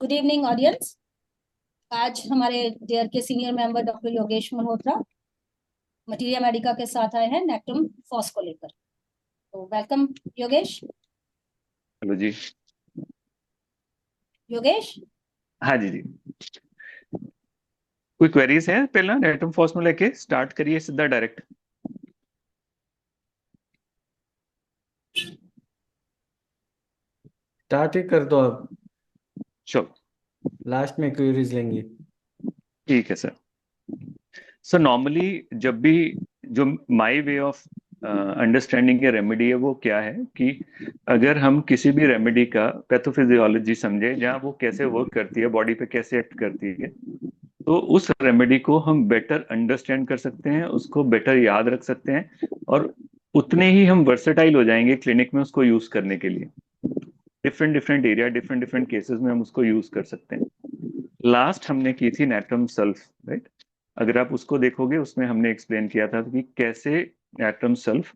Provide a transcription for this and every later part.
Good evening audience. आज हमारे dare के senior member doctor Yogesh Malhotra materia Medica के साथ आए हैं नेक्टम फॉस को लेकर। तो वेलकम योगेश। हेलो जी। योगेश, हाँ जी जी। कोई क्वेरीज है पहला एटम फॉर्स में लेके स्टार्ट करिए सीधा डायरेक्ट। स्टार्ट ही कर दो अब। चलो लास्ट में क्वेरीज लेंगे। ठीक है सर। सो नॉर्मली जब भी जो my way of understanding A remedy है वो क्या है कि अगर हम किसी भी रेमेडी का पैथोफिजियोलॉजी समझे जहाँ वो कैसे वर्क करती है बॉडी पे कैसे एक्ट करती है, तो उस रेमेडी को हम बेटर अंडरस्टैंड कर सकते हैं, उसको बेटर याद रख सकते हैं और उतने ही हम वर्सेटाइल हो जाएंगे क्लिनिक में उसको यूज करने के लिए। Different different area different different cases में हम उसको यूज कर सकते हैं। लास्ट हमने की थी नेट्रम सल्फ, राइट। अगर आप उसको देखोगे उसमें हमने एक्सप्लेन किया था कि कैसे नेट्रम सल्फ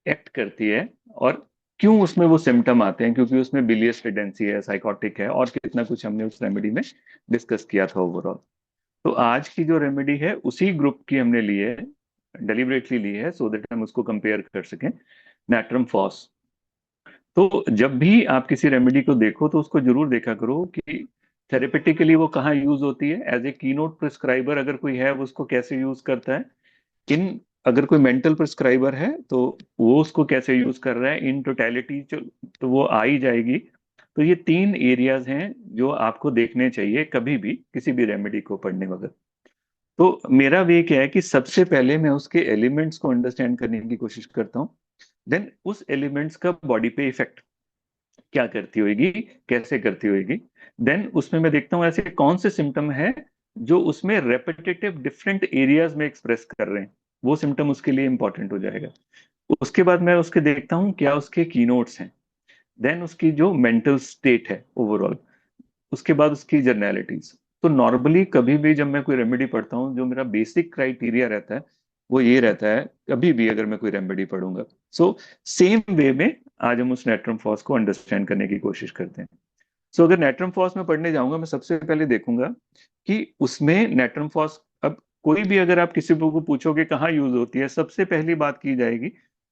एक्ट करती है और क्यों उसमें वो सिम्टम आते हैं, क्योंकि उसमें बिलियस टेंडेंसी है, साइकोटिक है और कितना कुछ हमने उस रेमेडी में डिस्कस किया था ओवरऑल। तो आज की जो रेमेडी है उसी ग्रुप की हमने ली है, डेलिबरेटली ली है सो दैट हम उसको कंपेयर कर सकें, नेट्रम फॉस। तो जब भी आप किसी रेमेडी को देखो तो उसको जरूर देखा करो कि थेरेपेटिकली वो कहाँ यूज होती है। एज ए कीनोट प्रिस्क्राइबर अगर कोई है वो उसको कैसे यूज करता है। इन अगर कोई मेंटल प्रिस्क्राइबर है तो वो उसको कैसे यूज कर रहा है इन टोटलिटी, तो वो आ ही जाएगी। तो ये तीन एरियाज हैं जो आपको देखने चाहिए कभी भी किसी भी रेमेडी को पढ़ने वक्त। तो मेरा वे क्या है कि सबसे पहले मैं उसके एलिमेंट्स को अंडरस्टैंड करने की कोशिश करता हूँ, देन उस एलिमेंट्स का बॉडी पे इफेक्ट क्या करती होगी, कैसे करती होगी। देन उसमें मैं देखता हूँ ऐसे कौन से सिम्टम है जो उसमें रेपिटेटिव डिफरेंट एरियाज में एक्सप्रेस कर रहे हैं, वो सिम्टम उसके लिए इंपॉर्टेंट हो जाएगा। उसके बाद मैं उसके देखता हूँ क्या उसके कीनोट्स हैं, देन उसकी जो मेंटल स्टेट है ओवरऑल, उसके बाद उसकी जर्नैलिटीज। तो नॉर्मली कभी भी जब मैं कोई रेमेडी पढ़ता हूँ जो मेरा बेसिक क्राइटेरिया रहता है वो ये रहता है, कभी भी अगर मैं कोई रेमेडी पढ़ूंगा। सो सेम वे में आज हम उस नेट्रम फॉस को अंडरस्टैंड करने की कोशिश करते हैं। सो अगर नेट्रम फॉस में पढ़ने जाऊंगा मैं सबसे पहले देखूंगा कि उसमें नेट्रम फॉस, अब कोई भी अगर आप किसी को पूछोगे कहाँ यूज होती है, सबसे पहली बात की जाएगी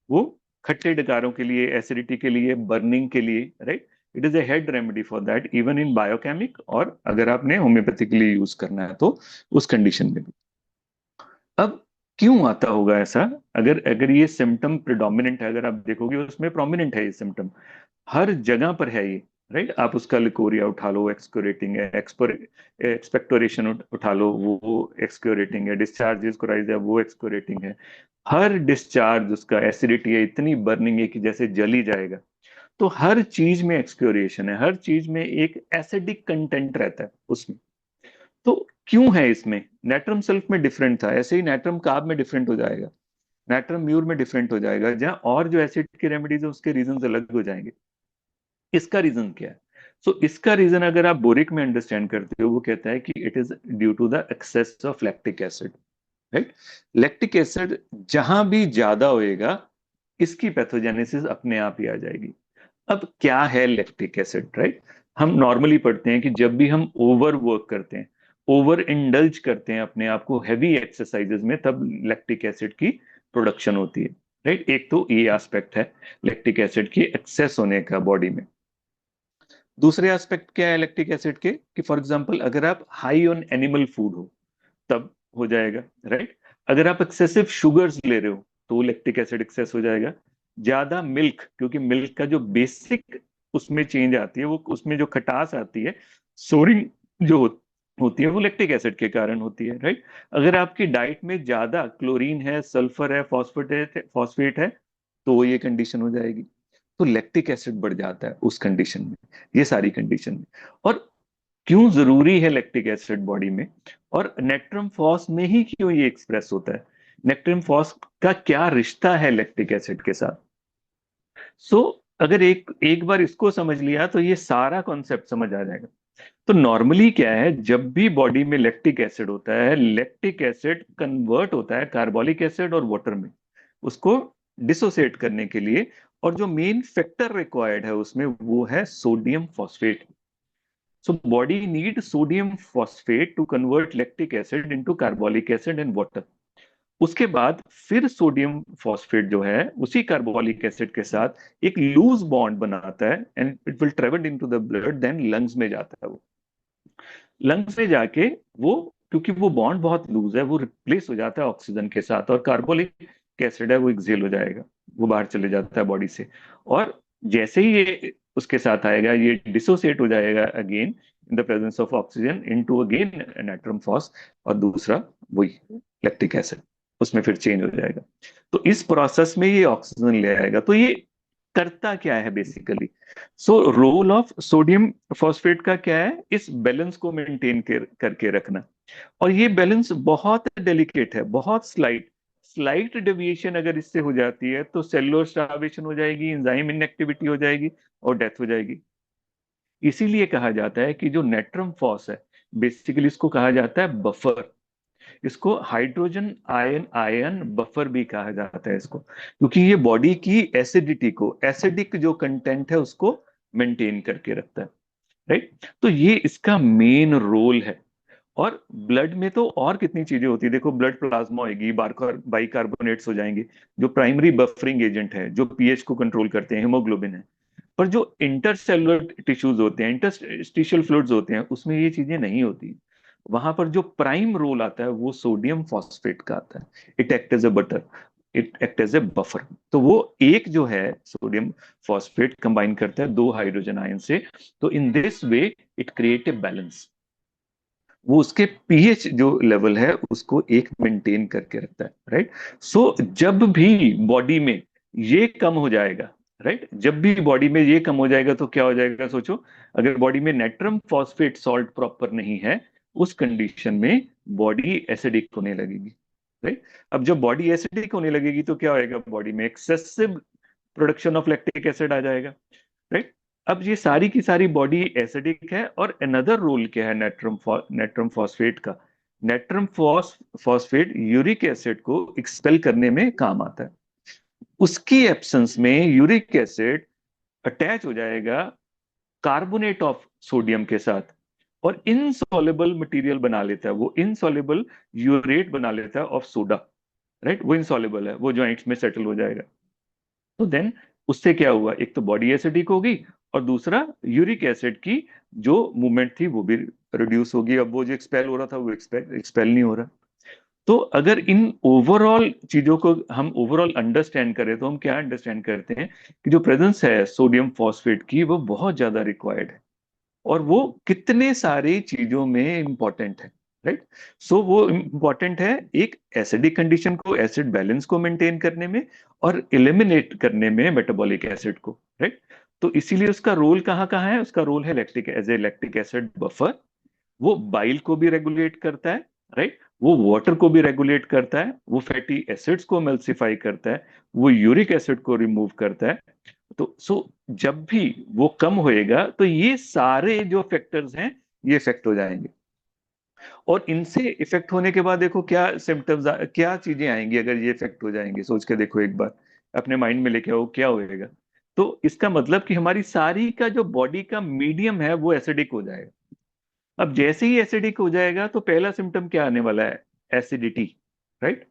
वो खट्टे डकारों के लिए, एसिडिटी के लिए, बर्निंग के लिए, right. It is A head remedy for that even in biochemic, और अगर आपने होम्योपैथिकली यूज करना है तो उस कंडीशन में भी। अब क्यों आता होगा ऐसा, अगर अगर ये सिम्टम प्रिडोमिनेंट है, अगर आप देखोगे उसमें प्रोमिनेंट है ये सिम्टम, हर जगह पर है ये, राइट। आप उसका लिकोरिया उठा लो, एक्सक्योरेटिंग है, एक्सपेक्टोरेशन उठा लो, वो एक्सक्योरेटिंग है, डिस्चार्ज है वो एक्सक्योरेटिंग है। हर डिस्चार्ज उसका एसिडिटी है, इतनी बर्निंग है कि जैसे जल ही जाएगा। तो हर चीज में एक्सक्योरेशन है, हर चीज में एक एसिडिक कंटेंट रहता है उसमें। तो क्यों है इसमें, नेट्रम सल्फ में डिफरेंट था, ऐसे ही नेट्रम कार्ब में डिफरेंट हो जाएगा, नेट्रम म्यूर में डिफरेंट हो जाएगा, जहां और जो एसिड की रेमेडीज है उसके रीजन अलग हो जाएंगे। इसका रीजन क्या है? सो इसका रीजन अगर आप बोरिक में अंडरस्टैंड करते हो, वो कहता है कि it is due to the excess of lactic acid, right. Lactic acid जहां भी ज्यादा होएगा इसकी पैथोजेनेसिस अपने आप ही आ जाएगी। अब क्या है लैक्टिक एसिड, राइट। हम नॉर्मली पढ़ते हैं कि जब भी हम ओवर वर्क करते हैं, ओवर इंडल्ज करते हैं अपने आप को हैवी एक्सरसाइजेस में, तब लैक्टिक एसिड की प्रोडक्शन होती है, राइट। एक तो ये एस्पेक्ट है लैक्टिक एसिड की एक्सेस होने का बॉडी में। दूसरे एस्पेक्ट क्या है लैक्टिक एसिड के, कि फॉर एग्जांपल अगर आप हाई ऑन एनिमल फूड हो तब हो जाएगा, राइट। अगर आप एक्सेसिव शुगर्स ले रहे हो तो लैक्टिक एसिड एक्सेस हो जाएगा। ज्यादा मिल्क, क्योंकि मिल्क का जो बेसिक उसमें चेंज आती है, वो उसमें जो खटास आती है, सोरिंग जो होती है, वो लैक्टिक एसिड के कारण होती है, राइट। अगर आपकी डाइट में ज्यादा क्लोरीन है, सल्फर है, फॉस्फेट है तो ये कंडीशन हो जाएगी। तो लैक्टिक एसिड बढ़ जाता है उस कंडीशन में, ये सारी कंडीशन में। और क्यों जरूरी है लैक्टिक एसिड बॉडी में, और नेट्रम फॉस में ही क्यों ये एक्सप्रेस होता है, नेट्रम फॉस का क्या रिश्ता है लैक्टिक एसिड के साथ। सो अगर एक एक बार इसको समझ लिया तो ये सारा कॉन्सेप्ट समझ आ जाएगा। तो नॉर्मली क्या है, जब भी बॉडी में लैक्टिक एसिड होता है, लैक्टिक एसिड कन्वर्ट होता है कार्बोलिक एसिड और वाटर में, उसको डिसोसिएट करने के लिए। और जो मेन फैक्टर रिक्वायर्ड है उसमें वो है sodium phosphate. So body need sodium phosphate to convert lactic acid into carbolic acid and water. उसके बाद फिर सोडियम फॉस्फेट जो है उसी कार्बोलिक एसिड के साथ एक लूज बॉन्ड बनाता है and it will travel into the blood, then lungs में जाता है। वो लंग्स में जाके वो, क्योंकि वो बॉन्ड बहुत लूज है, वो रिप्लेस हो जाता है ऑक्सीजन के साथ, और कार्बोलिक एसिड है वो एक्सेल हो जाएगा, वो बाहर चले जाता है बॉडी से। और जैसे ही ये उसके साथ आएगा, ये डिसोसिएट हो जाएगा again in the presence of oxygen into again nitrum phos, और दूसरा वही लैक्टिक एसिड उसमें फिर चेंज हो जाएगा। तो इस प्रोसेस में ये ऑक्सीजन ले आएगा। तो ये करता क्या है basically? So role of sodium phosphate का क्या है? इस बैलेंस को मेंटेन करके रखना। और ये बैलेंस बहुत डेलिकेट है, बहुत स्लाइट स्लाइट डेविएशन अगर इससे हो जाती है तो सेलुलर स्टार्वेशन हो जाएगी, एंजाइम इनएक्टिविटी हो जाएगी और डेथ हो जाएगी। इसीलिए कहा जाता है कि जो नेट्रम फॉस है, बेसिकली इसको कहा जाता है बफर। इसको हाइड्रोजन आयन आयन बफर भी कहा जाता है इसको, क्योंकि ये बॉडी की एसिडिटी को, एसिडिक जो कंटेंट है उसको मेंटेन करके रखता है। राइट? तो ये इसका मेन रोल है। और ब्लड में तो और कितनी चीजें होती है, देखो ब्लड प्लाज्मा होगी, बाइकार्बोनेट्स हो जाएंगे, जो प्राइमरी बफरिंग एजेंट है, जो पीएच को कंट्रोल करते हैं, हीमोग्लोबिन है। पर जो इंटरसेलुलर टिश्यूज होते हैं, इंटरस्टिशियल फ्लूइड्स होते हैं, उसमें ये चीजें नहीं होती। वहां पर जो प्राइम रोल आता है वो सोडियम फॉस्फेट का आता है। It act as a butter, it act as a buffer. तो वो एक जो है सोडियम फॉस्फेट कंबाइन करता है दो हाइड्रोजन आयन से। तो in this way it create a balance. वो उसके पीएच जो लेवल है उसको एक मेंटेन करके रखता है। राइट? सो जब भी बॉडी में ये कम हो जाएगा, राइट, जब भी बॉडी में ये कम हो जाएगा तो क्या हो जाएगा? सोचो, अगर बॉडी में नेट्रम फॉस्फेट सॉल्ट प्रॉपर नहीं है, उस कंडीशन में बॉडी एसिडिक होने लगेगी। राइट? अब जब बॉडी एसिडिक होने लगेगी तो क्या होएगा? बॉडी में excessive production of lactic acid आ जाएगा। राइट? अब ये सारी की सारी बॉडी एसिडिक है। और अनदर रोल क्या है नेट्रम फॉस्फेट का? नेट्रम फॉस्फेट यूरिक एसिड को एक्सपेल करने में काम आता है। उसकी एब्सेंस में यूरिक एसिड अटैच हो जाएगा कार्बोनेट ऑफ सोडियम के साथ और इनसॉल्युबल मटेरियल बना लेता है। वो इनसॉल्युबल यूरेट बना लेता है ऑफ सोडा। राइट? वो इनसॉल्युबल है, वो जॉइंट्स में सेटल हो जाएगा। तो देन उससे क्या हुआ? एक तो बॉडी एसिडिक होगी और दूसरा यूरिक एसिड की जो मूवमेंट थी वो भी रिड्यूस होगी। अब वो जो एक्सपेल हो रहा था वो एक्सपेल नहीं हो रहा। तो अगर इन ओवरऑल चीजों को हम ओवरऑल अंडरस्टैंड करें तो हम क्या अंडरस्टैंड करते हैं कि जो प्रेजेंस है सोडियम फॉस्फेट की वो बहुत ज्यादा रिक्वायर्ड है और वो कितने सारी चीजों में इंपॉर्टेंट है। राइट? सो वो इंपॉर्टेंट है एक एसिडिक कंडीशन को, एसिड बैलेंस को मेंटेन करने में और एलिमिनेट करने में मेटाबॉलिक एसिड को। राइट? तो इसीलिए उसका रोल कहाँ कहाँ है? उसका रोल है lactic as a lactic acid buffer. वो बाइल को भी रेगुलेट करता है। राइट? वो वाटर को भी रेगुलेट करता है, वो फैटी एसिड्स को एमल्सिफाई करता है, वो यूरिक एसिड को रिमूव करता है। तो जब भी वो कम होएगा तो ये सारे जो फैक्टर्स हैं ये इफेक्ट हो जाएंगे। और इनसे इफेक्ट होने के बाद देखो क्या सिम्टम्स, क्या चीजें आएंगी अगर ये इफेक्ट हो जाएंगे। सोच के देखो एक बार, अपने माइंड में लेके आओ क्या होएगा। तो इसका मतलब कि हमारी सारी का जो बॉडी का मीडियम है वो एसिडिक हो जाएगा। अब जैसे ही एसिडिक हो जाएगा तो पहला सिम्टम क्या आने वाला है? एसिडिटी। राइट?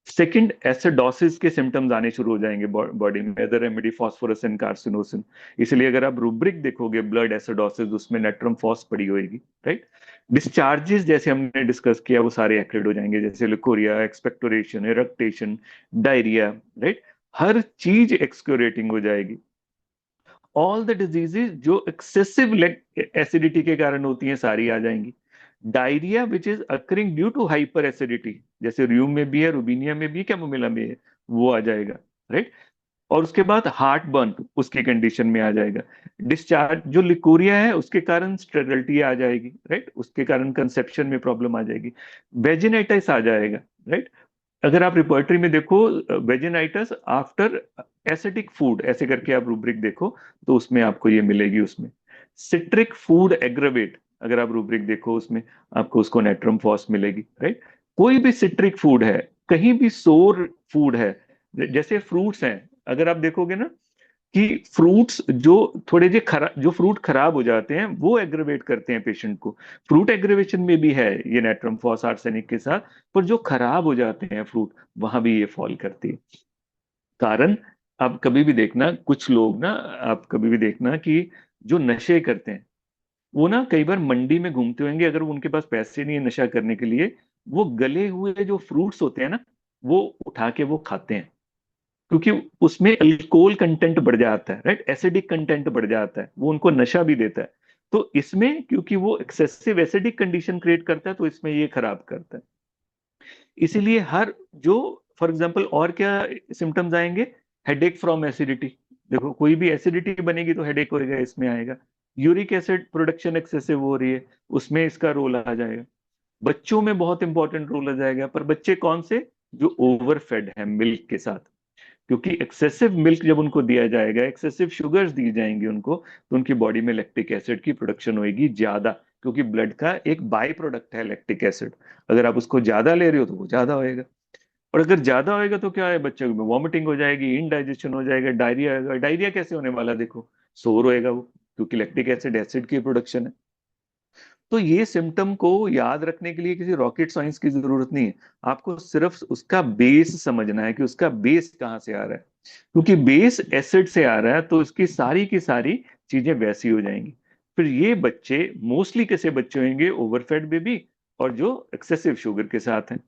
सेकंड, एसिडोसिस के सिम्टम्स आने शुरू हो जाएंगे बॉडी में, अदर रेमेडी फास्फोरस कार्सिनोसिन। इसलिए अगर आप रूब्रिक देखोगे ब्लड एसिडोसिस, उसमें नेट्रम फॉस पड़ी होगी। राइट? डिस्चार्जेस जैसे हमने डिस्कस किया वो सारे एक्टिवेट हो जाएंगे, जैसे leucorrhoea, expectoration, eructation, diarrhoea. Right? हर चीज एक्सक्यूरेटिंग हो जाएगी। ऑल द डिजीजेज जो एक्सेसिव एसिडिटी के कारण होती हैं सारी आ जाएंगी। Diarrhoea which is occurring due to hyper acidity, जैसे र्यूम में भी है, रुबीनिया में भी है, कैमोमिला में है, वो आ जाएगा। राइट? और उसके बाद हार्ट बर्न उसकी कंडीशन में आ जाएगा। डिस्चार्ज जो लिकोरिया है उसके कारण स्टेरिलिटी आ जाएगी। राइट? उसके कारण कंसेप्शन में प्रॉब्लम आ जाएगी। वेजिनाइटिस आ जाएगा। राइट? अगर आप रिपोर्टरी में देखो वेजिनाइटिस आफ्टर एसिडिक फूड ऐसे करके आप रूब्रिक देखो तो उसमें आपको ये मिलेगी। उसमें सिट्रिक फूड एग्रवेट, अगर आप रूब्रिक देखो उसमें आपको उसको नेट्रम फॉस मिलेगी। राइट? कोई भी सिट्रिक फूड है, कहीं भी सोर फूड है, जैसे फ्रूट्स हैं, अगर आप देखोगे ना कि फ्रूट्स जो फ्रूट खराब हो जाते हैं वो एग्रेवेट करते हैं पेशेंट को। फ्रूट एग्रेवेशन में भी है ये नाइट्रम फॉस आर्सेनिक के साथ, पर जो खराब हो जाते हैं फ्रूट, वहां भी ये फॉल करती है। कारण, आप कभी भी देखना कुछ लोग ना, आप कभी भी देखना कि जो नशे करते हैं वो ना कई बार मंडी में घूमते होंगे, अगर उनके पास पैसे नहीं है नशा करने के लिए, वो गले हुए जो फ्रूट्स होते हैं ना, वो उठा के वो खाते हैं, क्योंकि उसमें अल्कोहल कंटेंट बढ़ जाता है, राइट, एसिडिक कंटेंट बढ़ जाता है, वो उनको नशा भी देता है। तो इसमें क्योंकि वो एक्सेसिव एसिडिक कंडीशन क्रिएट करता है, तो इसमें ये खराब करता है। इसीलिए हर जो, फॉर एग्जांपल और क्या सिम्टम्स आएंगे, हेडेक फ्रॉम एसिडिटी। देखो कोई भी एसिडिटी बनेगी तो हेडेक होएगा, इसमें आएगा। यूरिक एसिड प्रोडक्शन एक्सेसिव हो रही है, उसमें इसका रोल आ जाएगा। बच्चों में बहुत इंपॉर्टेंट रोल आ जाएगा, पर बच्चे कौन से, जो ओवर फेड है मिल्क के साथ, क्योंकि एक्सेसिव मिल्क जब उनको दिया जाएगा, एक्सेसिव शुगर्स दी जाएंगी उनको, तो उनकी बॉडी में लैक्टिक एसिड की प्रोडक्शन होगी ज्यादा, क्योंकि ब्लड का एक बाई प्रोडक्ट है लैक्टिक एसिड। अगर आप उसको ज्यादा ले रहे हो तो वो ज्यादा होएगा, और अगर ज्यादा होएगा तो क्या है, बच्चे में वॉमिटिंग हो जाएगी, इनडाइजेशन हो जाएगा, डायरिया होगा। डायरिया कैसे होने वाला, देखो शोर होएगा वो, क्योंकि लैक्टिक एसिड एसिड की प्रोडक्शन है। तो ये सिम्टम को याद रखने के लिए किसी रॉकेट साइंस की जरूरत नहीं है, आपको सिर्फ उसका बेस समझना है कि उसका बेस कहाँ से आ रहा है। क्योंकि बेस एसिड से आ रहा है तो उसकी सारी की सारी चीजें वैसी हो जाएंगी। फिर ये बच्चे मोस्टली कैसे बच्चे होंगे, ओवरफेड बेबी, और जो एक्सेसिव शुगर के साथ हैं,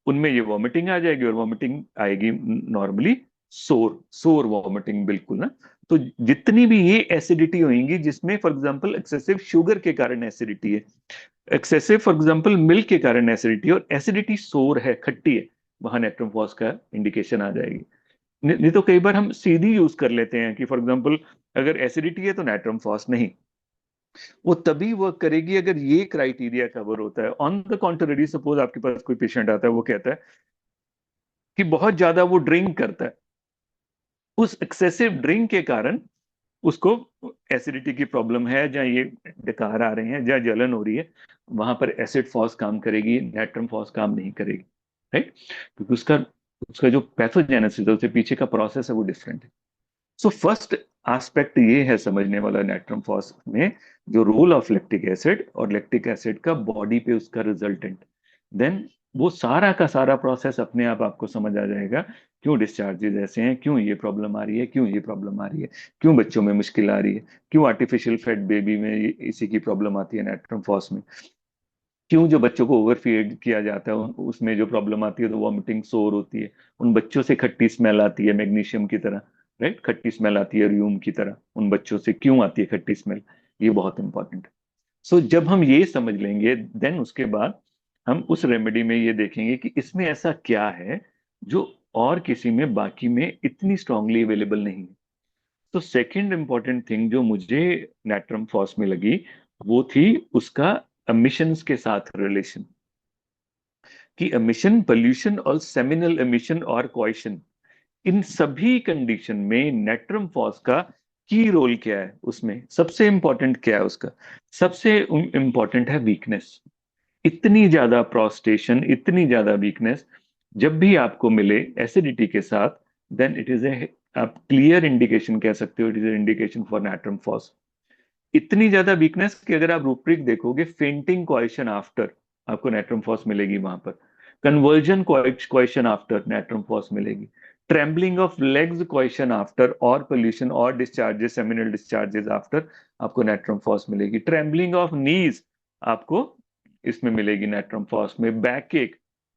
उनमें ये वॉमिटिंग आ जाएगी, और वॉमिटिंग आएगी नॉर्मली सोर सोर वॉमिटिंग, बिल्कुल ना। तो जितनी भी ये एसिडिटी होंगी, जिसमें फॉर एग्जांपल एक्सेसिव शुगर के कारण एसिडिटी है, एक्सेसिव फॉर एग्जांपल मिल्क के कारण एसिडिटी, और एसिडिटी सोर है, खट्टी है, वहां नेट्रम फॉस का इंडिकेशन आ जाएगी। नहीं तो कई बार हम सीधी यूज कर लेते हैं कि फॉर एग्जांपल अगर एसिडिटी है तो नाइट्रम फॉस नहीं। वो तभी वर्क करेगी अगर ये क्राइटेरिया कवर होता है। ऑन द कॉन्ट्ररी, सपोज आपके पास कोई पेशेंट आता है, वो कहता है कि बहुत ज्यादा वो ड्रिंक करता है, उस एक्सेसिव ड्रिंक के कारण उसको एसिडिटी की प्रॉब्लम है, या ये डकार आ रहे हैं, या जलन हो रही है, वहां पर एसिड फॉस काम करेगी, नाइट्रम फॉस काम नहीं करेगी, राइट, क्योंकि उसका उसका जो पैथोजेनेसिस है, उसके पीछे का प्रोसेस है, वो डिफरेंट है। सो फर्स्ट एस्पेक्ट ये है समझने वाला नाइट्रम फॉस में, जो रोल ऑफ लैक्टिक एसिड और लैक्टिक एसिड का बॉडी पे उसका रिजल्टेंट, देन वो सारा का सारा प्रोसेस अपने आप आपको समझ आ जाएगा। क्यों डिस्चार्जेस ऐसे हैं, क्यों ये प्रॉब्लम आ रही है, क्यों ये प्रॉब्लम आ रही है, क्यों बच्चों में मुश्किल आ रही है, क्यों आर्टिफिशियल फेड बेबी में इसी की प्रॉब्लम आती है नाइट्रम फॉस में, क्यों जो बच्चों को ओवरफीड किया जाता है उसमें जो प्रॉब्लम आती है, तो वॉमिटिंग सोर होती है, उन बच्चों से खट्टी स्मेल आती है मैग्नीशियम की तरह, राइट, खट्टी स्मेल आती है र्यूम की तरह, उन बच्चों से क्यों आती है खट्टी स्मेल, ये बहुत इंपॉर्टेंट है। सो जब हम ये समझ लेंगे, देन उसके बाद हम उस रेमेडी में ये देखेंगे कि इसमें ऐसा क्या है जो और किसी में बाकी में इतनी स्ट्रांगली अवेलेबल नहीं है। तो सेकंड इंपॉर्टेंट थिंग जो मुझे नेट्रम फॉस में लगी, वो थी उसका एमिशंस के साथ रिलेशन, कि एमिशन, पोल्यूशन और सेमिनल एमिशन और क्वाइशन, इन सभी कंडीशन में नेट्रम फॉस का की रोल क्या है, उसमें सबसे इंपॉर्टेंट क्या है उसका, सबसे इंपॉर्टेंट है वीकनेस। इतनी ज्यादा प्रोस्टेशन, इतनी ज्यादा वीकनेस जब भी आपको मिले एसिडिटी के साथ, देन इट इज ए, आप क्लियर इंडिकेशन कह सकते हो, it is a indication for natrum phos. इतनी ज्यादा वीकनेस कि अगर आप रूपरेख देखोगे, फेंटिंग क्वेश्चन आफ्टर आपको नाइट्रम फॉस मिलेगी वहां पर, conversion question after natrum phos मिलेगी, trembling of legs question after, और पोल्यूशन और डिस्चार्जेस, सेमिनल डिस्चार्जेस आफ्टर, आपको नाइट्रम फॉस मिलेगी, ट्रेम्बलिंग ऑफ नीज आपको इसमें मिलेगी नाइट्रम फॉस में, बैक एक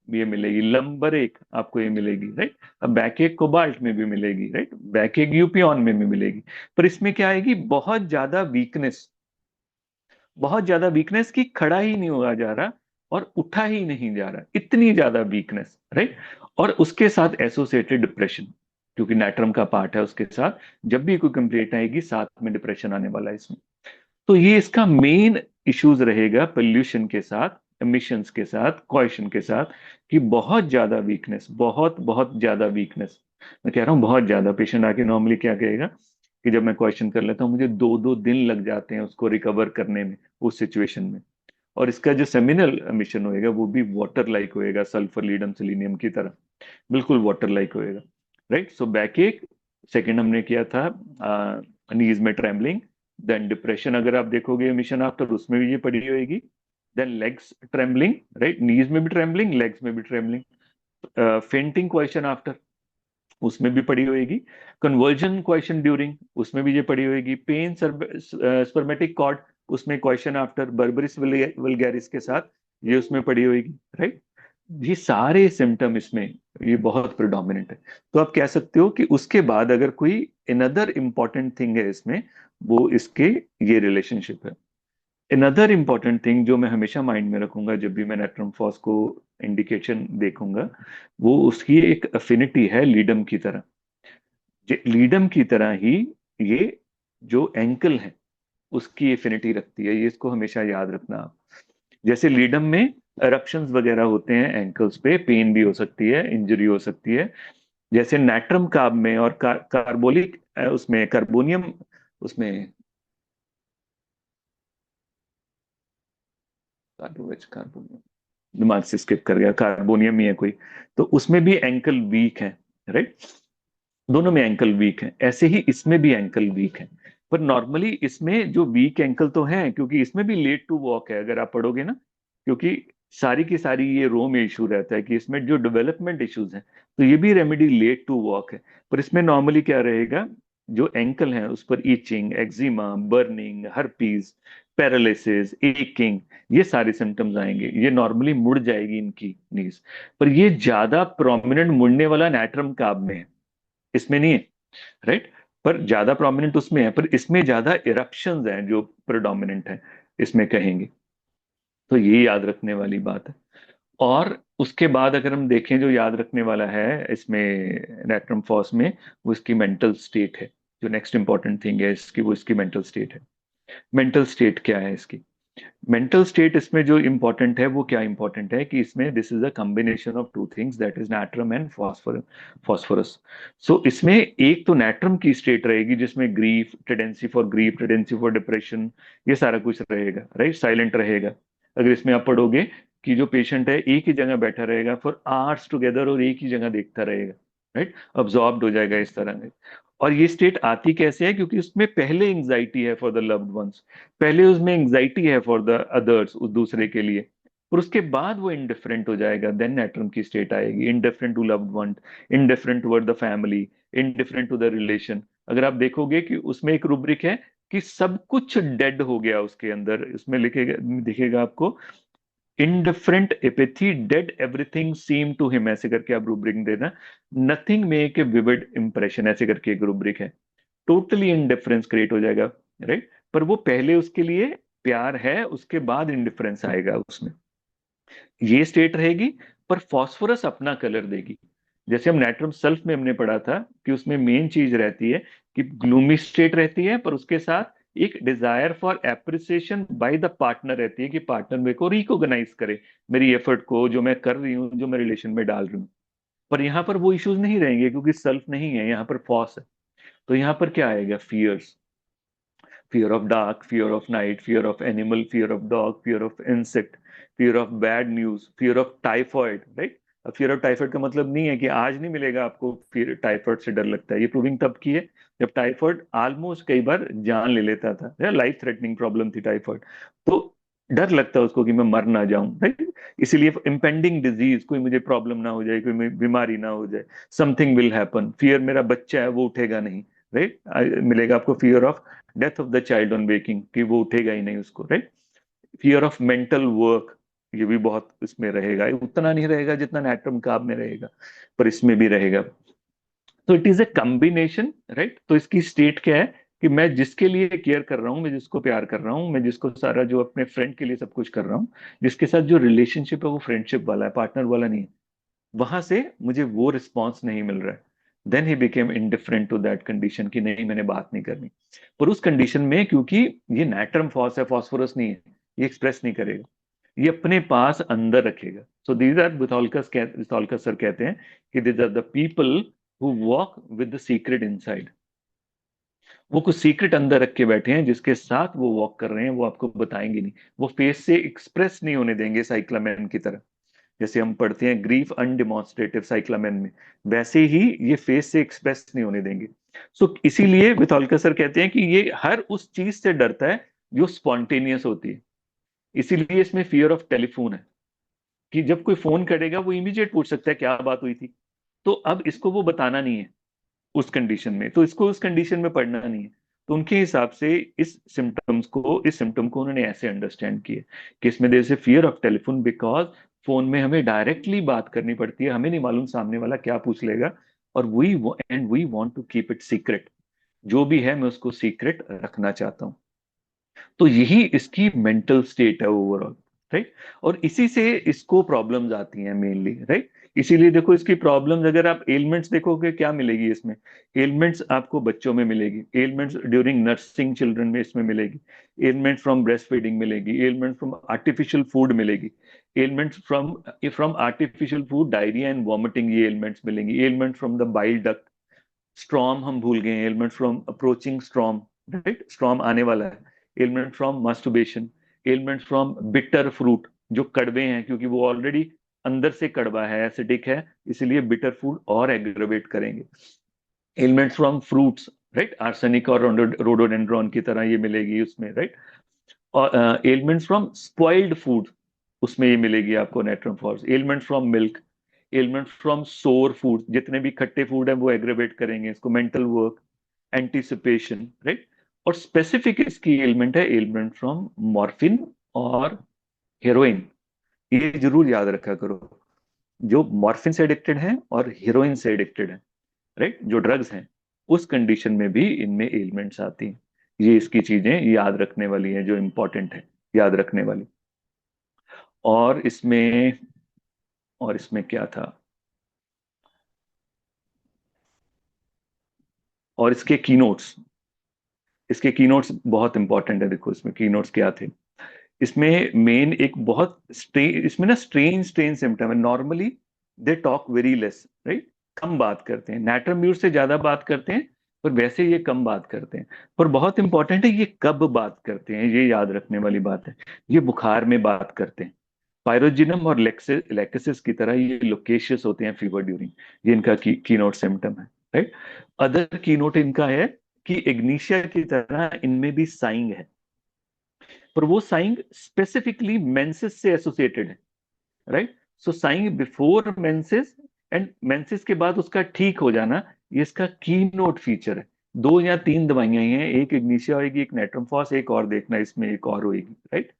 ये मिलेगी, लंबर एक आपको ये मिलेगी, राइट। अब बैक एक कोबाल्ट में भी मिलेगी, राइट, बैक एक यूपियन में भी मिलेगी। पर इसमें क्या आएगी, बहुत ज्यादा वीकनेस, बहुत ज्यादा वीकनेस की खड़ा ही नहीं हुआ जा रहा और उठा ही नहीं जा रहा, इतनी ज्यादा वीकनेस, राइट। और उसके साथ एसोसिएटेड डिप्रेशन, क्योंकि नाइट्रम का पार्ट है उसके साथ, जब भी कोई कंप्लेंट आएगी साथ में डिप्रेशन आने वाला है इसमें। तो ये इसका मेन इश्यूज रहेगा पोल्यूशन के साथ, एमिशंस के साथ, क्वेश्चन के साथ, कि बहुत ज्यादा वीकनेस, बहुत बहुत ज्यादा वीकनेस। मैं कह रहा हूँ बहुत ज्यादा, पेशेंट आके नॉर्मली क्या कहेगा कि जब मैं क्वेश्चन कर लेता हूँ मुझे 2-2 दिन लग जाते हैं उसको रिकवर करने में उस सिचुएशन में। और इसका जो सेमिनल एमिशन होएगा वो भी वाटर लाइक होएगा, सल्फर लीडम सेलिनियम की तरह, बिल्कुल वाटर लाइक होएगा, राइट। सो बैक एक सेकंड हमने किया था नीज में ट्रेमलिंग, देन डिप्रेशन अगर आप देखोगे मिशन आफ्टर उसमें भी ये पड़ी होगी, देन लेग्स ट्रेमलिंग, राइट, नीज में भी ट्रेमलिंग, लेग्स में भी ट्रेमलिंग, फेंटिंग क्वेश्चन आफ्टर उसमें भी पड़ी होगी, कन्वर्जन क्वेश्चन ड्यूरिंग उसमें भी ये पड़ी होगी, पेन स्पर्मेटिक कॉर्ड उसमें क्वेश्चन आफ्टर, बर्बरिस वल्गैरिस के साथ ये उसमें पड़ी होगी, राइट। ये सारे सिम्टम इसमें ये बहुत प्रिडोमिनेंट है। तो आप कह सकते हो कि उसके बाद अगर कोई अनदर इंपॉर्टेंट थिंग है इसमें, वो इसके ये रिलेशनशिप है। अनदर इंपॉर्टेंट थिंग जो मैं हमेशा माइंड में रखूंगा जब भी मैं नेट्रम फॉस को इंडिकेशन देखूंगा, वो उसकी एक अफिनिटी है लीडम की तरह। लीडम की तरह ही ये जो एंकल है उसकी एफिनिटी रखती है, ये इसको हमेशा याद रखना आप। जैसे लीडम में eruptions वगैरह होते हैं एंकल्स पे, पेन भी हो सकती है, इंजरी हो सकती है। जैसे नाट्रम कार्ब में और कार्बोलिक उसमें कार्बोनियम, उसमें कार्बोनियम, दिमाग से स्किप कर गया, कार्बोनियम ही है कोई, तो उसमें भी एंकल वीक है, राइट। दोनों में एंकल वीक है, ऐसे ही इसमें भी एंकल वीक है। पर नॉर्मली इसमें जो वीक एंकल तो है, क्योंकि इसमें भी लेट टू वॉक है अगर आप पढ़ोगे ना, क्योंकि सारी की सारी ये रो में इशू रहता है कि इसमें जो डेवलपमेंट इश्यूज हैं, तो ये भी रेमेडी लेट टू वॉक है। पर इसमें नॉर्मली क्या रहेगा, जो एंकल है उस पर itching, eczema, burning, herpes, paralysis, aching, ये सारे सिम्टम्स आएंगे। ये नॉर्मली मुड़ जाएगी इनकी नीज, पर ये ज्यादा प्रोमिनेंट मुड़ने वाला नैट्रम काब में है, इसमें नहीं है, राइट। पर ज्यादा प्रोमिनेंट उसमें है, पर इसमें ज्यादा इरप्शंस हैं जो प्रोडोमिनेंट है इसमें कहेंगे। तो ये याद रखने वाली बात है। और उसके बाद अगर हम देखें जो याद रखने वाला है इसमें नेट्रम फॉस में, वो इसकी मेंटल स्टेट है। जो नेक्स्ट इंपॉर्टेंट थिंग है इसकी, वो इसकी मेंटल स्टेट है। मेंटल स्टेट क्या है इसकी? मेंटल स्टेट इसमें जो इंपॉर्टेंट है वो क्या इंपॉर्टेंट है कि इसमें this is a combination of two things, that is natrum and phosphorus. So इसमें एक तो नाट्रम की स्टेट रहेगी जिसमें ग्रीफ, टेंडेंसी फॉर डिप्रेशन, ये सारा कुछ रहेगा, राइट, साइलेंट रहेगा। अगर इसमें आप पढ़ोगे कि जो पेशेंट है एक ही जगह बैठा रहेगा फॉर आवर्स टुगेदर और एक ही जगह देखता रहेगा, राइट, अब्जॉर्ब्ड हो जाएगा इस तरह से। और ये स्टेट आती कैसे है? क्योंकि उसमें पहले एंग्जाइटी है फॉर द लव्ड वंस, पहले उसमें एंग्जाइटी है फॉर द अदर्स, उस दूसरे के लिए, और उसके बाद वो इनडिफरेंट हो जाएगा, देन नेट्रम की स्टेट आएगी, indifferent to loved one, indifferent toward the family, indifferent to the relation. अगर आप देखोगे कि उसमें एक रूब्रिक है कि सब कुछ डेड हो गया उसके अंदर, इसमें लिखेगा, दिखेगा आपको, indifferent apathy dead everything seem to him, ऐसे करके आप रूब्रिक देना, nothing make a vivid impression, ऐसे करके एक रूब्रिक है। टोटली इंडिफरेंस क्रिएट हो जाएगा, राइट। पर वो पहले उसके लिए प्यार है, उसके बाद इंडिफरेंस आएगा उसमें, ये स्टेट रहेगी। पर फास्फोरस अपना कलर देगी। जैसे हम नाइट्रम सल्फ में हमने पढ़ा था कि उसमें मेन चीज रहती है कि ग्लूमी स्टेट रहती है, पर उसके साथ एक desire for appreciation by the partner रहती है कि पार्टनर मेरे को रिकॉग्नाइज करे, मेरी एफर्ट को, जो मैं कर रही हूँ, जो मैं रिलेशन में डाल रही हूँ। पर यहाँ पर वो इश्यूज नहीं रहेंगे क्योंकि सेल्फ नहीं है, यहाँ पर फॉस है। तो यहाँ पर क्या आएगा? Fears, fear of dark, fear of night, fear of animal, fear of dog, fear of insect, fear of bad news, fear of typhoid, right? अब fear of typhoid का मतलब नहीं है कि आज नहीं मिलेगा आपको, फिर टाइफाइड से डर लगता है, ये प्रूविंग तब की है जब टाइफाइड ऑलमोस्ट कई बार जान ले लेता था, लाइफ थ्रेटनिंग प्रॉब्लम थी टाइफाइड, तो डर लगता है उसको कि मैं मर ना जाऊं, राइट। इसीलिए इम्पेंडिंग डिजीज, कोई मुझे प्रॉब्लम ना हो जाए, कोई बीमारी ना हो जाए, समथिंग विल हैपन, फियर मेरा बच्चा है वो उठेगा नहीं, राइट। मिलेगा आपको fear of death of the child on waking, कि वो उठेगा ही नहीं उसको, right. Fear of mental work, ये भी बहुत इसमें रहेगा, उतना नहीं रहेगा जितना एटम कार्ब में रहेगा, पर इसमें भी रहेगा। तो it is a combination, right. तो इसकी स्टेट क्या है कि मैं जिसके लिए केयर कर रहा हूँ, मैं जिसको प्यार कर रहा हूँ, मैं जिसको सारा जो अपने फ्रेंड के लिए सब कुछ कर रहा हूँ, जिसके साथ जो रिलेशनशिप है वो फ्रेंडशिप वाला है, पार्टनर वाला नहीं है, वहां से मुझे वो रिस्पॉन्स नहीं मिल रहा है। Then he became indifferent to that condition, कि नहीं मैंने बात नहीं करनी। पर उस कंडीशन में, क्योंकि ये नाइट्रम फॉस है, फॉस्फोरस नहीं है, ये एक्सप्रेस नहीं करेगा, ये अपने पास अंदर रखेगा। So these are Vithoulkas sir कहते हैं कि these are the people who walk with the secret inside. वो कुछ सीक्रेट अंदर रख के बैठे हैं जिसके साथ वो वॉक कर रहे हैं, वो आपको बताएंगे नहीं, वो फेस से एक्सप्रेस नहीं होने देंगे साइक्लामैन की तरह। जैसे हम पढ़ते हैं ग्रीफ अनडिमॉन्स्ट्रेटिव साइक्लामेन में, वैसे ही ये फेस से एक्सप्रेस नहीं होने देंगे। इसीलिए विथोल्कर सर कहते हैं कि ये हर उस चीज से डरता है जो स्पॉन्टेनियस होती है। इसीलिए इसमें फियर ऑफ टेलीफोन है, कि जब कोई फोन करेगा वो इमीडिएट पूछ सकता है क्या बात हुई थी। तो अब इसको वो बताना नहीं है उस कंडीशन में, तो इसको उस कंडीशन में पढ़ना नहीं है। तो उनके हिसाब से इस सिम्टम को उन्होंने ऐसे अंडरस्टैंड किया कि इसमें there is fear of telephone, because phone में हमें डायरेक्टली बात करनी पड़ती है, हमें नहीं मालूम सामने वाला क्या पूछ लेगा, और we want to keep it secret. जो भी है मैं उसको सीक्रेट रखना चाहता हूँ। तो यही इसकी मेंटल स्टेट है ओवरऑल, राइट। और इसी से इसको प्रॉब्लम्स आती हैं मेनली, राइट। इसीलिए देखो इसकी प्रॉब्लम्स, अगर आप एलिमेंट्स देखोगे क्या मिलेगी इसमें, एलिमेंट्स आपको बच्चों में मिलेगी, एलिमेंट्स ड्यूरिंग नर्सिंग चिल्ड्रन में इसमें मिलेगी, एलिमेंट्स फ्रॉम ब्रेस्ट फीडिंग मिलेगी, एलिमेंट्स फ्रॉम आर्टिफिशियल फूड मिलेगी, elements from from artificial food diarrhoea and vomiting, ये एलिमेंट्स मिलेंगी, elements from the bile duct, storm हम भूल गए, element from approaching storm, right, storm आने वाला है, element from masturbation, element from bitter fruit, जो कड़वे हैं क्योंकि वो ऑलरेडी अंदर से कड़वा है, एसिडिक है, इसलिए बिटर फूड और एग्रेवेट करेंगे, elements from fruits, right, arsenic और रोडोडेंड्रॉन की तरह ये मिलेगी उसमें, राइट। और एलिमेंट्स फ्रॉम स्पॉइल्ड फूड, उसमें ये मिलेगी आपको nitrum phosphate, elements from milk, elements from सोर फूड, जितने भी खट्टे फूड है वो एग्रेवेट करेंगे इसको, मेंटल वर्क, एंटिसिपेशन, राइट। और स्पेसिफिक इसकी एलिमेंट है एलिमेंट फ्रॉम मॉर्फिन और हेरोइन, ये जरूर याद रखा करो। जो मॉर्फिन से एडिक्टेड है और हीरोइन से एडिक्टेड है, राइट, जो ड्रग्स हैं, उस कंडीशन में भी इनमें एलिमेंट्स आती हैं। ये इसकी चीजें याद रखने वाली हैं, जो इंपॉर्टेंट है याद रखने वाली। और इसमें क्या था, और इसके कीनोट्स बहुत इंपॉर्टेंट है। देखो इसमें कीनोट्स क्या थे, इसमें मेन एक बहुत इसमें ना स्ट्रेंज स्ट्रेंज सिम्टम है। Normally they talk very less, right, कम बात करते हैं, नाट्रम्यूर से ज्यादा बात करते हैं, पर वैसे ये कम बात करते हैं। पर बहुत इंपॉर्टेंट है ये कब बात करते हैं, ये याद रखने वाली बात है। ये बुखार में बात करते हैं, पायरोजिनम और लेक्सिस की तरह ये लोकेशियस होते हैं फीवर ड्यूरिंग, ये इनका कीनोट सिम्टम है, राइट। अदर कीनोट इनका है कि इग्निशिया की तरह इनमें भी साइंग है, पर वो साइंग स्पेसिफिकली मेंसेस से एसोसिएटेड है, right. So saying before menses and menses के बाद उसका ठीक हो जाना, ये इसका की नोट फीचर है। 2 या 3 दवाइयां ही हैं, एक इग्निशिया होगी, एक नेट्रमफॉस, एक और देखना इसमें एक और होगी, राइट।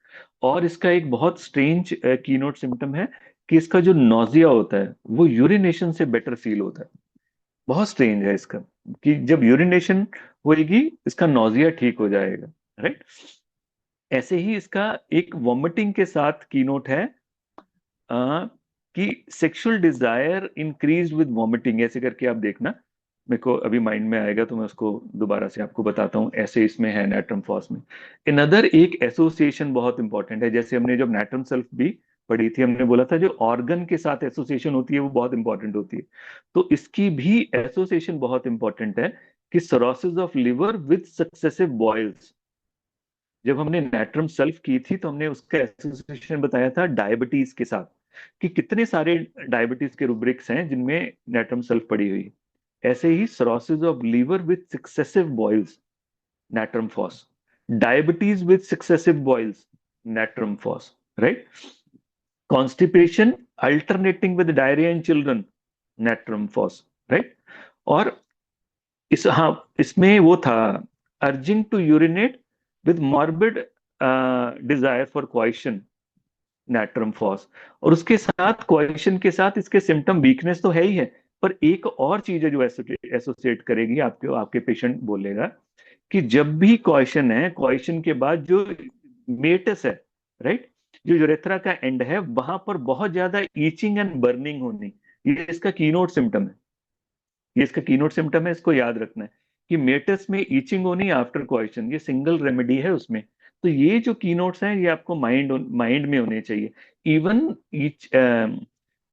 और इसका एक बहुत स्ट्रेंज की नोट सिम्टम है कि इसका जो नोजिया होता है वो यूरिनेशन से बेटर फील होता है। बहुत स्ट्रेंज है इसका, कि जब यूरिनेशन होगी इसका नोजिया ठीक हो जाएगा, राइट। ऐसे ही इसका एक वॉमिटिंग के साथ कीनोट है, कि sexual desire increase with vomiting, ऐसे करके आप देखना, मेरे को अभी माइंड में आएगा तो मैं उसको दोबारा से आपको बताता हूँ। ऐसे इसमें है नैट्रम फॉस में। अनदर एक एसोसिएशन बहुत इंपॉर्टेंट है, जैसे हमने जब नैट्रम सल्फ भी पढ़ी थी, हमने बोला था जो ऑर्गन के साथ एसोसिएशन होती है वो बहुत इंपॉर्टेंट होती है। तो इसकी भी एसोसिएशन बहुत इंपॉर्टेंट है, कि cirrhosis of liver with successive boils. जब हमने नैट्रम सल्फ की थी तो हमने उसका एसोसिएशन बताया था डायबिटीज के साथ, कि कितने सारे डायबिटीज के रूब्रिक्स हैं जिनमें नैट्रम सल्फ पड़ी हुई। ऐसे ही cirrhosis of liver with successive boils, natrum phos, diabetes with successive boils, natrum phos, right. Constipation alternating with diarrhoea in children, natrum phos, right. और इसमें वो था urging to urinate with morbid desire for coition, natrum phos. और उसके साथ क्वाइशन के साथ इसके सिम्टम वीकनेस तो है ही है, पर एक और चीज है जो एसोसिएट करेगी आपके आपके पेशेंट बोलेगा, कि जब भी क्वाइशन है, क्वाइशन के बाद जो मेटस है, राइट, जो यूरेथ्रा का एंड है, वहां पर बहुत ज्यादा ईचिंग एंड बर्निंग होनी, ये इसका कीनोट सिम्टम है। ये इसका कीनोट सिम्टम है, इसको याद रखना है, कि मेटस में ईचिंग होनी आफ्टर क्वेश्चन, ये सिंगल रेमेडी है उसमें। तो ये जो कीनोट्स हैं ये आपको माइंड में होने चाहिए। इवन ईच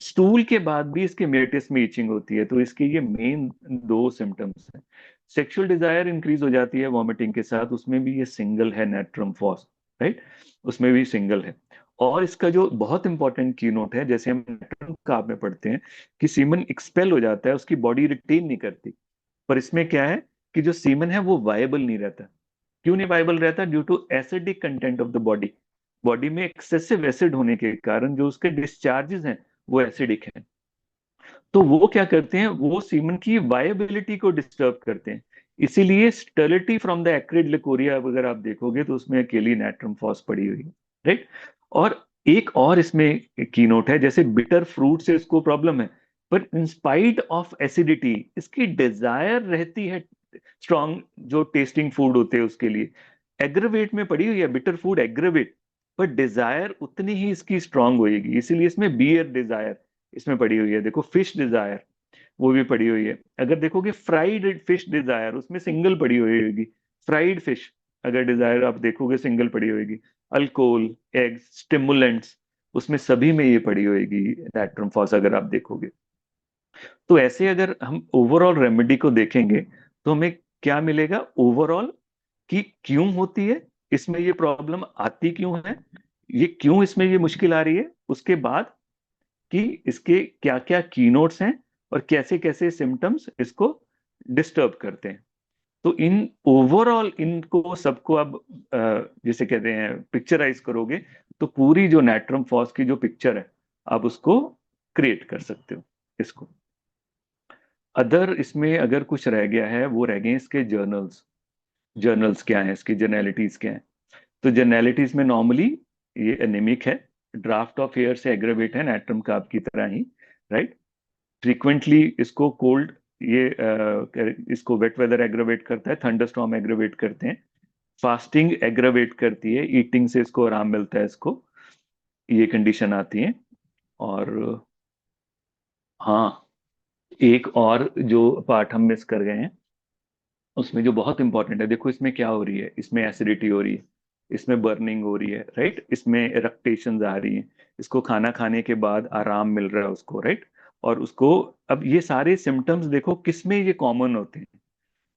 स्टूल के बाद भी इसके मेटस में ईचिंग होती है, तो इसके ये मेन 2 सिम्टम्स हैं। सेक्सुअल डिजायर इंक्रीज हो जाती है वॉमिटिंग के साथ, उसमें भी ये सिंगल है नैट्रम फॉस, राइट, उसमें भी सिंगल है। और इसका जो बहुत इंपॉर्टेंट की नोट है, जैसे हम नाइट्रम कार्ब में पढ़ते हैं कि सीमन एक्सपेल हो जाता है, उसकी बॉडी रिटेन नहीं करती, पर इसमें क्या है कि जो सीमन है वो वायबल नहीं रहता। क्यों नहीं वायबल रहता? Due to acidic content of the body. Body में एक्सेसिव एसिड होने के कारण जो उसके डिस्चार्जेस हैं वो एसिडिक हैं। तो वो क्या करते हैं, वो सीमन की वायबिलिटी को डिस्टर्ब करते हैं। इसीलिए sterility from the acrid leucorrhoea अगर आप देखोगे तो उसमें अकेली नाइट्रम फॉस पड़ी हुई है, राइट। और एक और इसमें की नोट है, जैसे बिटर फ्रूट से इसको प्रॉब्लम है, पर इन स्पाइट ऑफ एसिडिटी इसकी डिजायर रहती है स्ट्रॉन्ग जो टेस्टिंग फूड होते हैं उसके लिए। एग्रेवेट में पड़ी हुई है बिटर फूड एग्रेवेट, पर डिजायर उतनी ही इसकी स्ट्रांग होगी, इसीलिए इसमें बियर डिजायर इसमें पड़ी हुई है। देखो फिश डिजायर वो भी पड़ी हुई है। अगर देखोगे फ्राइड फिश डिजायर उसमें सिंगल पड़ी हुई होगी। फ्राइड फिश अगर डिजायर आप देखोगे सिंगल पड़ी होगी। अल्कोहल, एग्स, स्टिमुलेंट्स उसमें सभी में ये पड़ी होगी नाइट्रम फॉस अगर आप देखोगे। तो ऐसे अगर हम ओवरऑल रेमेडी को देखेंगे तो हमें क्या मिलेगा ओवरऑल, कि क्यों होती है इसमें ये प्रॉब्लम, आती क्यों है, ये क्यों इसमें ये मुश्किल आ रही है, उसके बाद कि इसके क्या क्या कीनोट्स हैं और कैसे कैसे सिम्टम्स इसको डिस्टर्ब करते हैं। तो इन ओवरऑल इनको सबको अब जैसे कहते हैं पिक्चराइज करोगे तो पूरी जो नाइट्रम फॉस की जो पिक्चर है आप उसको क्रिएट कर सकते हो इसको। अदर इसमें अगर कुछ रह गया है वो रह गए इसके जर्नल्स। जर्नल्स क्या है, इसकी जर्नैलिटीज क्या है? तो जर्नैलिटीज में नॉर्मली ये एनीमिक है, ड्राफ्ट ऑफ एयर से एग्रेवेट है नाइट्रम कार्ब की तरह ही, राइट। फ्रीक्वेंटली इसको कोल्ड, ये इसको वेट वेदर एग्रेवेट करता है, थंडरस्टॉर्म एग्रेवेट करते हैं, फास्टिंग एग्रेवेट करती है, ईटिंग से इसको आराम मिलता है इसको, ये कंडीशन आती है। और हाँ, एक और जो पार्ट हम मिस कर गए हैं उसमें जो बहुत इंपॉर्टेंट है, देखो इसमें क्या हो रही है, इसमें एसिडिटी हो रही है, इसमें बर्निंग हो रही है, राइट, इसमें इरक्टेशंस आ रही हैं, इसको खाना खाने के बाद आराम मिल रहा है उसको, राइट। और उसको, अब ये सारे सिम्टम्स देखो किसमें ये कॉमन होते हैं,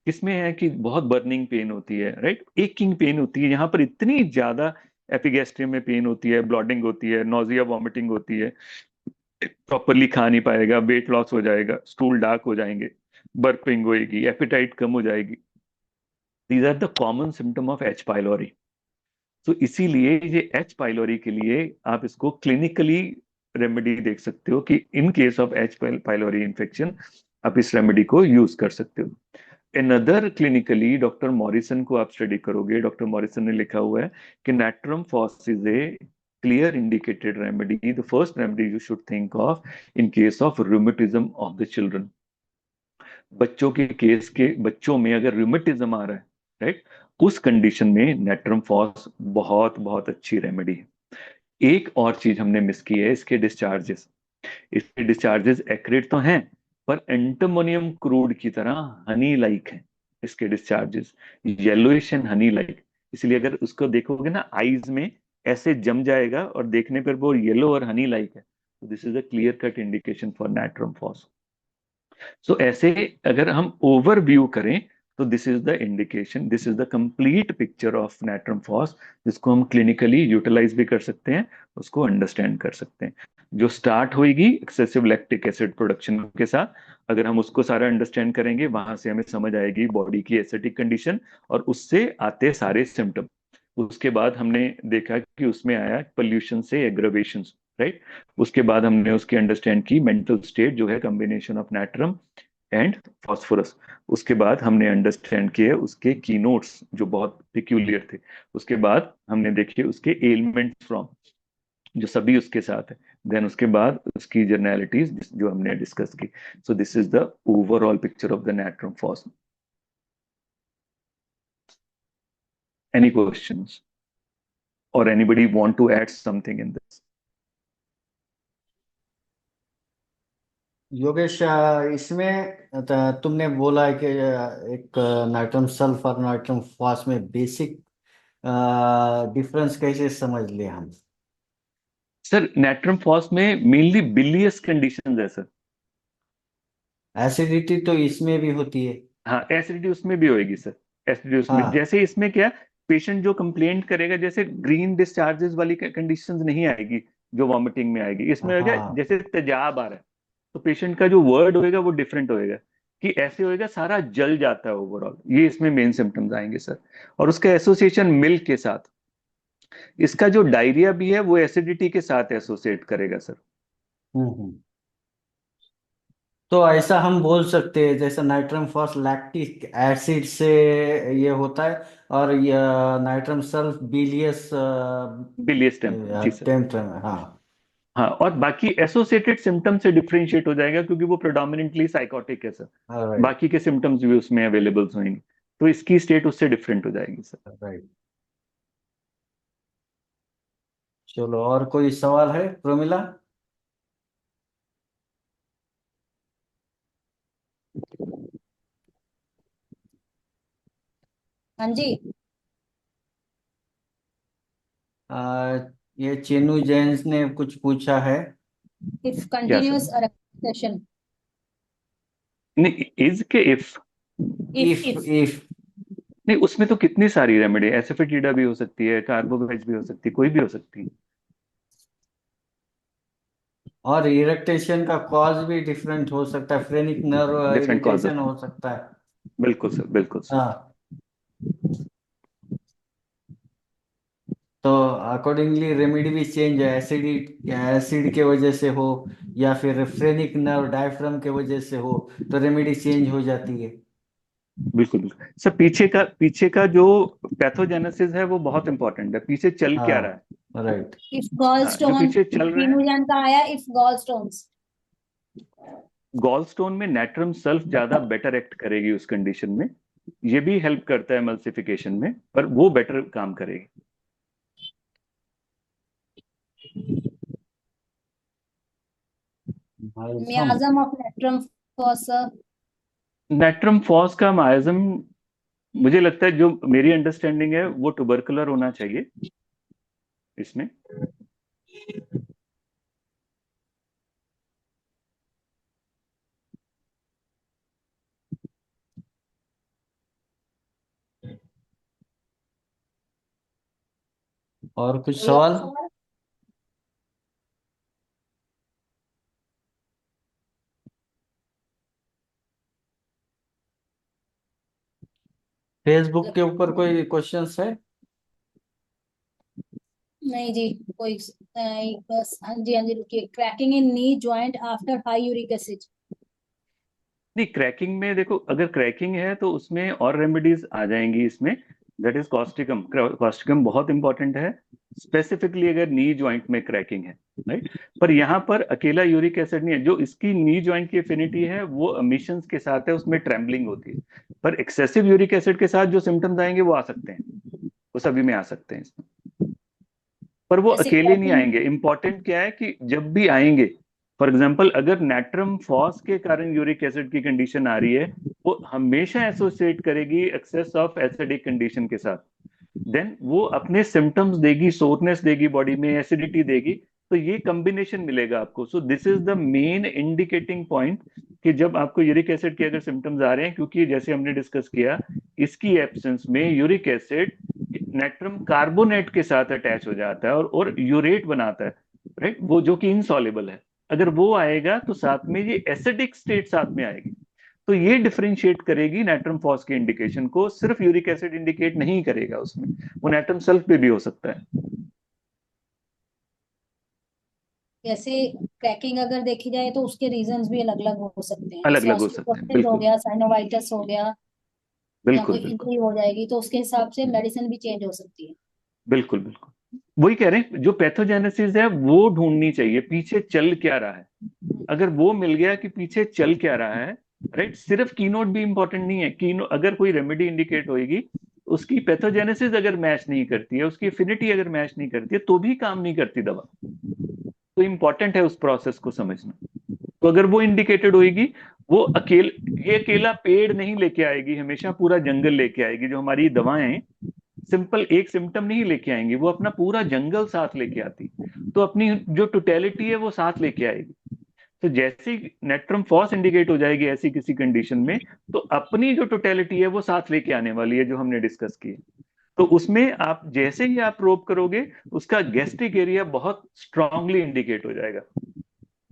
किसमें है कि बहुत बर्निंग पेन होती है, राइट, एकिंग पेन होती है, यहाँ पर इतनी ज्यादा एपिगैस्ट्रियम में पेन होती है, ब्लॉटिंग होती है, नोजिया वॉमिटिंग होती है, प्रॉपरली खा नहीं पाएगा, वेट लॉस हो जाएगा, स्टूल डार्क हो जाएंगे, बर्पिंग होएगी, एपिटाइट कम हो जाएगी। These are the common symptom of H pylori. तो इसीलिए ये एच पाइलोरी के लिए आप इसको क्लिनिकली रेमेडी देख सकते हो कि इन case of H pylori infection आप इस रेमेडी को यूज कर सकते हो। अनदर क्लिनिकली डॉक्टर मॉरिसन को आप स्टडी करोगे, डॉक्टर मॉरिसन ने लिखा हुआ है कि natrum phos is a clear indicated remedy, the first remedy you should think of in case of rheumatism of the children. बच्चों के केस के, बच्चों में अगर रूमेटिज्म आ रहा है, राइट, उस कंडीशन में नेट्रम फॉस बहुत बहुत अच्छी रेमेडी है। एक और चीज हमने मिस की है, इसके डिस्चार्जेस। इसके डिस्चार्जेस एक्रेट तो हैं, पर एंटिमोनियम क्रूड की तरह हनी लाइक है इसके discharges, yellowish and honey like. इसलिए अगर उसको देखोगे ना आईज में ऐसे जम जाएगा और देखने पर वो येलो और हनी लाइक है, this is a clear cut indication for natrum phos. So ऐसे अगर हम ओवरव्यू करें तो this is the indication, this is the complete picture of natrum phos, जिसको हम क्लिनिकली यूटिलाइज भी कर सकते हैं, उसको अंडरस्टैंड कर सकते हैं। जो स्टार्ट होगी एक्सेसिव लैक्टिक एसिड प्रोडक्शन के साथ, अगर हम उसको सारा अंडरस्टैंड करेंगे वहां से हमें समझ आएगी बॉडी की एसिडिक कंडीशन और उससे आते सारे सिम्टम। उसके बाद हमने देखा कि उसमें आया पोल्यूशन से एग्रवेशन, राइट। उसके बाद हमने उसकी अंडरस्टैंड की मेंटल स्टेट जो है combination of nitrum and phosphorus. उसके बाद हमने अंडरस्टैंड किए उसके कीनोट्स जो बहुत पिक्यूलियर थे। उसके बाद हमने देखे उसके एलिमेंट्स फ्रॉम जो सभी उसके साथ है। देन उसके बाद उसकी जर्नैलिटीज जो हमने डिस्कस की। So this is the overall picture of the natrum phos. Any questions और anybody want to add something in this? Yogesh, इसमें तुमने बोला है कि एक नाइट्रम सल्फ और नाइट्रम फॉस में बेसिक डिफरेंस कैसे समझ ले हम? सर नाइट्रम फॉस में मेनली बिलियस कंडीशंस है सर। एसिडिटी तो इसमें भी होती है। हाँ एसिडिटी उसमें भी होएगी सर, एसिडिटी उसमें, हाँ। जैसे इसमें क्या पेशेंट जो कंप्लेंट करेगा, जैसे ग्रीन डिस्चार्जेस वाली कंडीशंस नहीं आएगी जो वॉमिटिंग में आएगी, इसमें होगा हाँ। जैसे तेजाब आ रहा है, तो पेशेंट का जो वर्ड होएगा वो डिफरेंट होएगा, कि ऐसे होएगा सारा जल जाता है ओवरऑल, ये इसमें मेन सिम्टम्स आएंगे सर। और उसका एसोसिएशन मिल्क के साथ, इसका जो डायरिया भी है वो एसिडिटी के साथ एसोसिएट करेगा सर। हम्म। तो ऐसा हम बोल सकते हैं जैसे नाइट्रम फॉस लैक्टिक एसिड से ये होता है, और ये नाइट्रम सल्फ बिलियस बिलियस टेम्परम, जी सर। टेम्परम। हाँ। हाँ, और बाकी एसोसिएटेड सिम्टम्स से डिफरेंशिएट हो जाएगा, क्योंकि वो प्रोडोमिनेटली साइकोटिक है सर, राइट। बाकी के सिम्टम्स भी उसमें अवेलेबल होंगे, तो इसकी स्टेट उससे डिफरेंट हो जाएगी सर। राइट। चलो, और कोई सवाल है प्रोमिला? हाँ जी। आ, ये चेनू जेन्स ने कुछ पूछा है। इफ क्या सर? Continuous erection. नहीं, इज के इफ, इफ इफ इफ नहीं उसमें तो कितनी सारी रेमेडी, एसोफेटिडा भी हो सकती है, कार्बोवेज भी हो सकती है, कोई भी हो सकती है। और इरेक्टेशन का कॉज भी डिफरेंट हो सकता है, phrenic nerve different cause irritation होते हो हैं, सकता है। बिल्कुल सर, बिल्कुल सर। हाँ। तो अकॉर्डिंगली रेमेडी भी चेंज है, एसिड के वजह से हो या फिर फ्रेनिक नर्व डायफ्राम के वजह से हो, तो रेमेडी चेंज हो जाती है। बिल्कुल बिल्कुल सर, पीछे का जो पैथोजेनेसिस है वो बहुत इंपॉर्टेंट है, पीछे चल क्या रहा हाँ। है। राइट। इफ गॉल हाँ, जो स्टोन, पीछे चल रहा है, वीनूजन का आया if gall stones. Gall stone में नेट्रम सल्फ ज्यादा बेटर एक्ट करेगी उस कंडीशन में, ये भी हेल्प करता है एमल्सिफिकेशन में, पर वो बेटर काम करेगी। Miasm. Miasm of natrum phos. Natrum phos का माइजम, मुझे लगता है जो मेरी अंडरस्टैंडिंग है वो ट्यूबरकुलर होना चाहिए इसमें। और कुछ कोई और सवाल? सवाल? फेसबुक के ऊपर कोई क्वेश्चंस है? नहीं जी, कोई नहीं, बस हाँ जी, हाँ जी, रुकिए। Cracking in knee joint after high uric acid. नहीं, क्रैकिंग में देखो, अगर क्रैकिंग है तो उसमें और रेमेडीज आ जाएंगी इसमें, दैट इज कॉस्टिकम। कॉस्टिकम बहुत इंपॉर्टेंट है, स्पेसिफिकली अगर नी जॉइंट में क्रैकिंग है, राइट। पर यहाँ पर अकेला यूरिक एसिड नहीं है, जो इसकी नी जॉइंट की एफिनिटी है वो एमिशंस के साथ है, उसमें ट्रेम्बलिंग होती है। पर एक्सेसिव यूरिक एसिड के साथ जो सिम्टम्स आएंगे वो आ सकते हैं, वो सभी में आ सकते हैं इसमें, पर वो जैसे अकेले नहीं क्रैकिंग। आएंगे। इंपॉर्टेंट क्या है कि जब भी आएंगे, फॉर एग्जाम्पल अगर नेट्रम फॉस के कारण यूरिक एसिड की कंडीशन आ रही है, वो हमेशा एसोसिएट करेगी एक्सेस ऑफ एसिडिक कंडीशन के साथ, देन वो अपने सिम्टम्स देगी, सोरनेस देगी बॉडी में, एसिडिटी देगी, तो ये कॉम्बिनेशन मिलेगा आपको। सो this is the main indicating point, कि जब आपको यूरिक एसिड के अगर सिम्टम्स आ रहे हैं, क्योंकि जैसे हमने डिस्कस किया, इसकी एब्सेंस में यूरिक एसिड नेट्रम कार्बोनेट के साथ अटैच हो जाता है और यूरेट बनाता है, राइट, वो जो कि इनसॉल्युबल है। अगर वो आएगा तो साथ में ये एसिडिक स्टेट साथ में आएगी, तो ये डिफरेंशिएट करेगी नेट्रम फॉस के इंडिकेशन को, सिर्फ यूरिक एसिड इंडिकेट नहीं करेगा उसमें, वो नेट्रम सल्फ पे भी हो सकता है। जैसे क्रैकिंग अगर देखी जाए तो उसके रीजंस भी अलग अलग हो सकते हैं, अलग जैसे अलग हो सकते हैं, ऑस्टियोपोरोसिस हो बिल्कुल गया, साइनोवाइटिस हो गया, या बिल्कुल कोई बिल्कुल इंजरी हो जाएगी, तो उसके हिसाब से मेडिसिन भी चेंज हो सकती है। बिल्कुल बिल्कुल, वही कह रहे हैं, जो पैथोजेनेसिस है वो ढूंढनी चाहिए, पीछे चल क्या रहा है। अगर वो मिल गया कि पीछे चल क्या रहा है, राइट, सिर्फ कीनोट भी इंपॉर्टेंट नहीं है, कीनो अगर कोई रेमेडी इंडिकेट होगी, उसकी पैथोजेनेसिस अगर मैच नहीं करती है, उसकी एफिनिटी अगर मैच नहीं करती है, तो भी काम नहीं करती दवा। तो इंपॉर्टेंट है उस प्रोसेस को समझना। तो अगर वो इंडिकेटेड होगी, वो ये अकेला पेड़ नहीं लेके आएगी, हमेशा पूरा जंगल लेके आएगी। जो हमारी दवाएं सिंपल एक सिम्टम नहीं लेके आएंगी, वो अपना पूरा जंगल साथ लेके आती, तो अपनी जो टोटेलिटी है वो साथ लेके आएगी। तो जैसे ही नेट्रम फॉस इंडिकेट हो जाएगी ऐसी किसी कंडीशन में, तो अपनी जो टोटेलिटी है वो साथ लेके आने वाली है, जो हमने डिस्कस की है। तो उसमें आप जैसे ही आप प्रोब करोगे उसका गैस्ट्रिक एरिया बहुत स्ट्रांगली इंडिकेट हो जाएगा।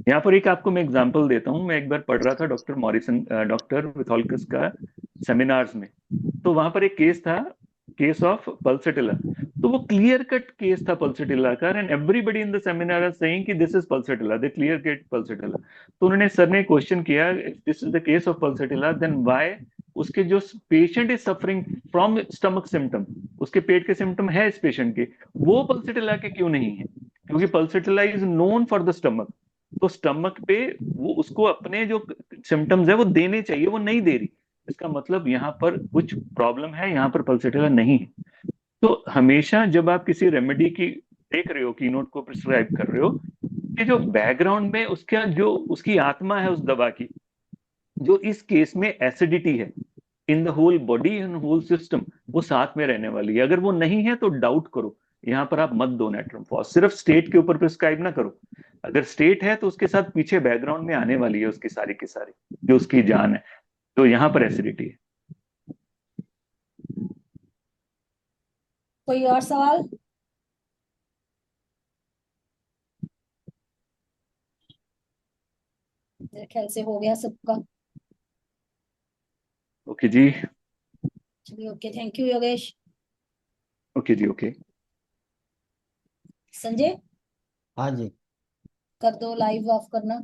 यहाँ पर एक आपको मैं एग्जांपल देता हूँ। मैं एक बार पढ़ रहा था डॉक्टर मॉरिसन, डॉक्टर विथोल्कस का सेमिनार्स में। तो वहां पर एक केस था, केस ऑफ पल्सेटिला। तो वो क्लियर कट केस था पल्सेटिला का, and everybody in the seminar are saying कि this is pulsatilla, they clear cut pulsatilla. तो उन्होंने, सर ने क्वेश्चन किया, this is the case of pulsatilla, then why उसके जो patient is suffering from stomach symptom, उसके पेट के सिम्टम है इस पेशेंट के, वो पल्सेटिला के क्यों नहीं है? क्योंकि pulsatilla is known for the stomach. तो स्टमक पे वो उसको अपने जो सिम्टम्स है वो देने चाहिए, वो नहीं दे रही। इसका मतलब यहाँ पर कुछ प्रॉब्लम है, यहाँ पर पल्सेटिला नहीं है। तो हमेशा जब आप किसी रेमेडी की देख रहे हो, कीनोट को प्रिस्क्राइब कर रहे हो, कि जो बैकग्राउंड में उसका जो उसकी आत्मा है उस दवा की, जो इस केस में एसिडिटी है in the whole body and whole system, वो साथ में रहने वाली है। अगर वो नहीं है तो डाउट करो, यहाँ पर आप मत दो नाइट्रम फॉस। सिर्फ स्टेट के ऊपर प्रिस्क्राइब ना करो। अगर स्टेट है तो उसके साथ पीछे बैकग्राउंड में आने वाली है उसकी सारी की सारी, जो उसकी जान है। तो यहाँ पर एसिडिटी है। कोई और सवाल? मेरे ख्याल से हो गया सबका। ओके जी। चलिए, okay, thank you Yogesh. Okay जी। ओके। संजय, हाँ जी। कर दो लाइव ऑफ करना।